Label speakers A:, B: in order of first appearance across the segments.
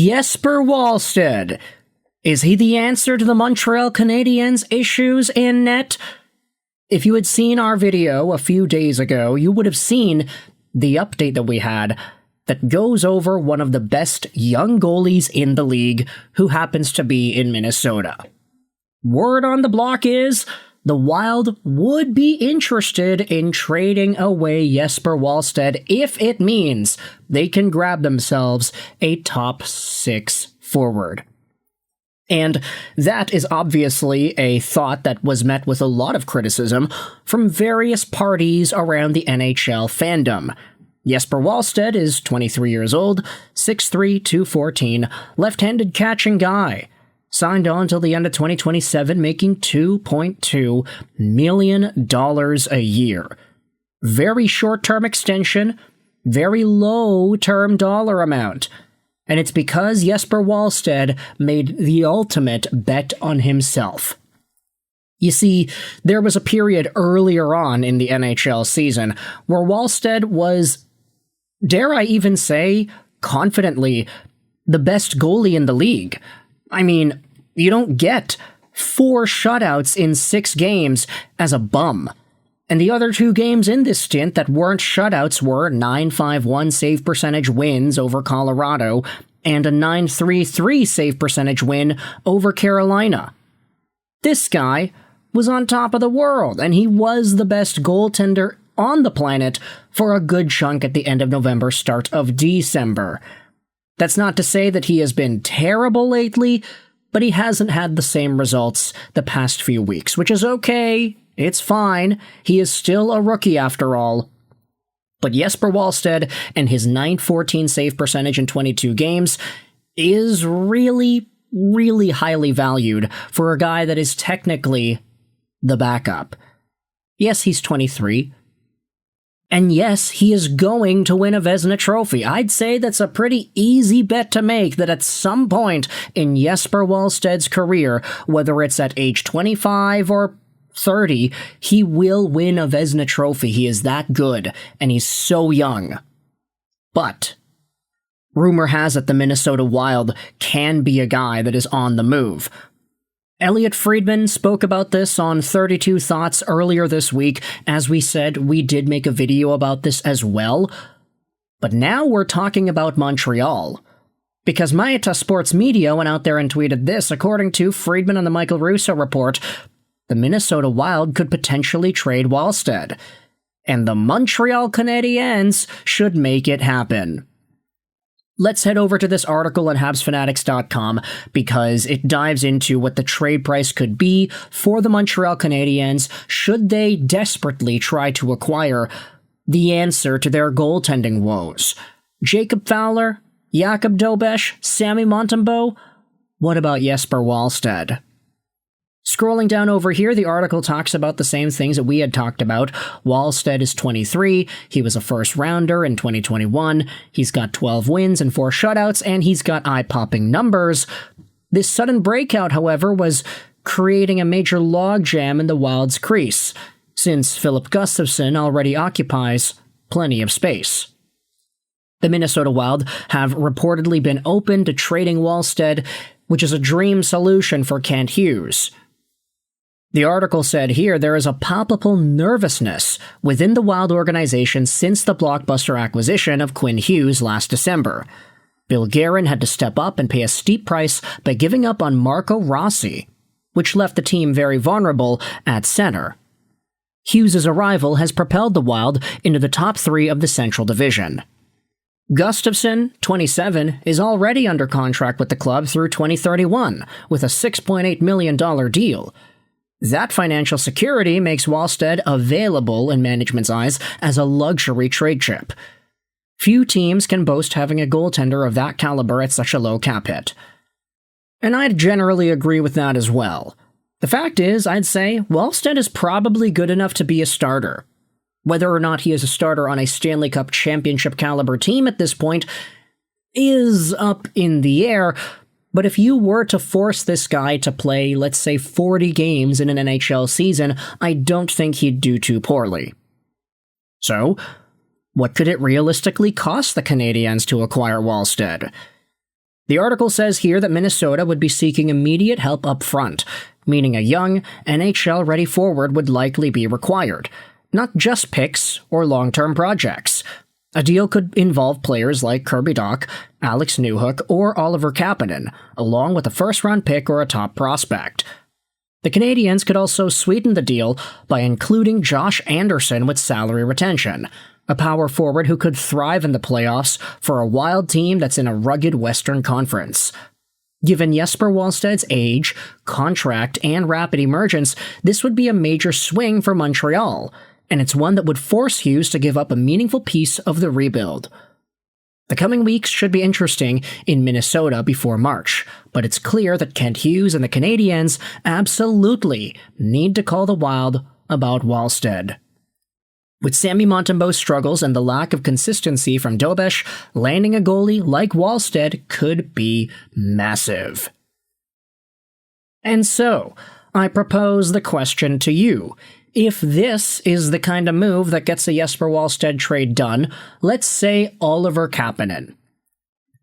A: Jesper Wallstedt. Is he the answer to the Montreal Canadiens' issues in net? If you had seen our video a few days ago, you would have seen the update that we had that goes over one of the best young goalies in the league who happens to be in Minnesota. Word on the block is the Wild would be interested in trading away Jesper Wallstedt if it means they can grab themselves a top 6 forward. And that is obviously a thought that was met with a lot of criticism from various parties around the NHL fandom. Jesper Wallstedt is 23 years old, 6'3", 214, left-handed catching guy. Signed on till the end of 2027, making $2.2 million a year. Very short-term extension, very low-term dollar amount. And it's because Jesper Wallstedt made the ultimate bet on himself. You see, there was a period earlier on in the NHL season where Wallstedt was, dare I even say, confidently, the best goalie in the league. I mean, you don't get 4 shutouts in 6 games as a bum. And the other 2 games in this stint that weren't shutouts were 9.51 save percentage wins over Colorado and a 9.33 save percentage win over Carolina. This guy was on top of the world, and he was the best goaltender on the planet for a good chunk at the end of November, start of December. That's not to say that he has been terrible lately, but he hasn't had the same results the past few weeks, which is okay. It's fine. He is still a rookie after all. But Jesper Wallstedt and his .914 save percentage in 22 games is really, really highly valued for a guy that is technically the backup. Yes, he's 23. And yes, he is going to win a Vezina trophy. I'd say that's a pretty easy bet to make that at some point in Jesper Wallstedt's career, whether it's at age 25 or 30, he will win a Vezina trophy. He is that good, and he's so young. But rumor has it the Minnesota Wild can be a guy that is on the move. Elliot Friedman spoke about this on 32 Thoughts earlier this week. As we said, we did make a video about this as well. But now we're talking about Montreal. Because Mrtka Sports Media went out there and tweeted this. According to Friedman on the Michael Russo report, the Minnesota Wild could potentially trade Wallstedt. And the Montreal Canadiens should make it happen. Let's head over to this article on HabsFanatics.com because it dives into what the trade price could be for the Montreal Canadiens should they desperately try to acquire the answer to their goaltending woes. Jacob Fowler, Jakob Dobeš, Sammy Montembeault? What about Jesper Wallstedt? Scrolling down over here, the article talks about the same things that we had talked about. Wallstedt is 23, he was a first-rounder in 2021, he's got 12 wins and 4 shutouts, and he's got eye-popping numbers. This sudden breakout, however, was creating a major logjam in the Wild's crease, since Philip Gustafsson already occupies plenty of space. The Minnesota Wild have reportedly been open to trading Wallstedt, which is a dream solution for Kent Hughes. The article said here there is a palpable nervousness within the Wild organization since the blockbuster acquisition of Quinn Hughes last December. Bill Guerin had to step up and pay a steep price by giving up on Marco Rossi, which left the team very vulnerable at center. Hughes' arrival has propelled the Wild into the top 3 of the Central Division. Gustafsson, 27, is already under contract with the club through 2031, with a $6.8 million deal. That financial security makes Wallstedt available in management's eyes as a luxury trade chip. Few teams can boast having a goaltender of that caliber at such a low cap hit. And I'd generally agree with that as well. The fact is, I'd say, Wallstedt is probably good enough to be a starter. Whether or not he is a starter on a Stanley Cup championship caliber team at this point is up in the air, but if you were to force this guy to play, let's say, 40 games in an NHL season, I don't think he'd do too poorly. So, what could it realistically cost the Canadiens to acquire Wallstedt? The article says here that Minnesota would be seeking immediate help up front, meaning a young, NHL-ready forward would likely be required, not just picks or long-term projects. A deal could involve players like Kirby Dach, Alex Newhook, or Oliver Kapanen, along with a first-round pick or a top prospect. The Canadiens could also sweeten the deal by including Josh Anderson with salary retention, a power forward who could thrive in the playoffs for a Wild team that's in a rugged Western Conference. Given Jesper Wallstedt's age, contract, and rapid emergence, this would be a major swing for Montreal, and it's one that would force Hughes to give up a meaningful piece of the rebuild. The coming weeks should be interesting in Minnesota before March, but it's clear that Kent Hughes and the Canadiens absolutely need to call the Wild about Wallstedt. With Sami Montembeault's struggles and the lack of consistency from Dobeš, landing a goalie like Wallstedt could be massive. And so, I propose the question to you. If this is the kind of move that gets a Jesper Wallstedt trade done, let's say Oliver Kapanen.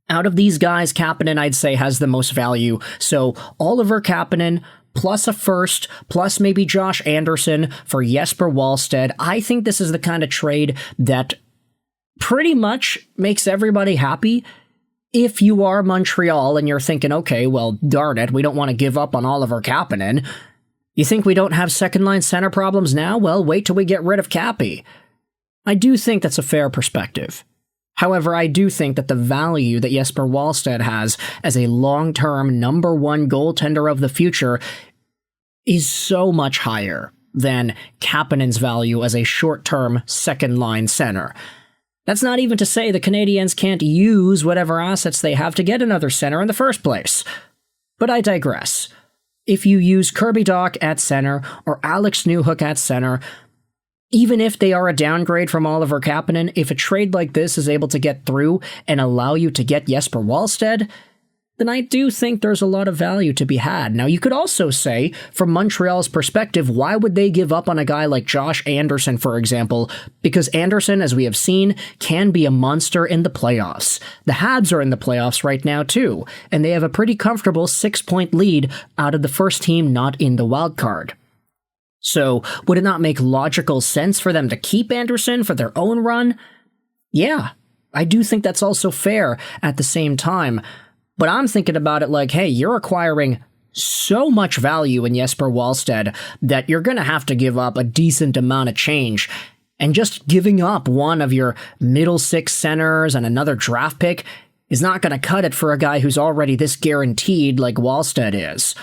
A: Out of these guys, Kapanen I'd say has the most value, so Oliver Kapanen plus a first, plus maybe Josh Anderson for Jesper Wallstedt. I think this is the kind of trade that pretty much makes everybody happy. If you are Montreal and you're thinking, okay, well, darn it, we don't want to give up on Oliver Kapanen. You think we don't have second-line center problems now? Well, wait till we get rid of Cappy. I do think that's a fair perspective. However, I do think that the value that Jesper Wallstedt has as a long-term number one goaltender of the future is so much higher than Kapanen's value as a short-term second-line center. That's not even to say the Canadiens can't use whatever assets they have to get another center in the first place. But I digress. If you use Kirby Dach at center or Alex Newhook at center, even if they are a downgrade from Oliver Kapanen, if a trade like this is able to get through and allow you to get Jesper Wallstedt, then I do think there's a lot of value to be had. Now, you could also say, from Montreal's perspective, why would they give up on a guy like Josh Anderson, for example? Because Anderson, as we have seen, can be a monster in the playoffs. The Habs are in the playoffs right now, too, and they have a pretty comfortable 6-point lead out of the first team not in the wild card. So, would it not make logical sense for them to keep Anderson for their own run? Yeah, I do think that's also fair at the same time. But I'm thinking about it like, hey, you're acquiring so much value in Jesper Wallstedt that you're going to have to give up a decent amount of change. And just giving up one of your middle six centers and another draft pick is not going to cut it for a guy who's already this guaranteed like Wallstedt is.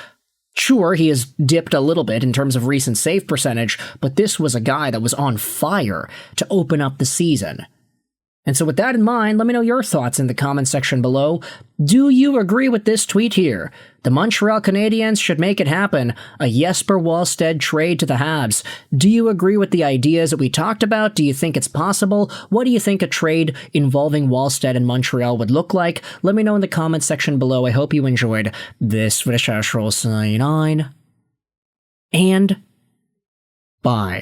A: Sure, he has dipped a little bit in terms of recent save percentage, but this was a guy that was on fire to open up the season. And so with that in mind, let me know your thoughts in the comment section below. Do you agree with this tweet here? The Montreal Canadiens should make it happen. A Jesper Wallstedt trade to the Habs. Do you agree with the ideas that we talked about? Do you think it's possible? What do you think a trade involving Wallstedt and Montreal would look like? Let me know in the comment section below. I hope you enjoyed this video. And bye.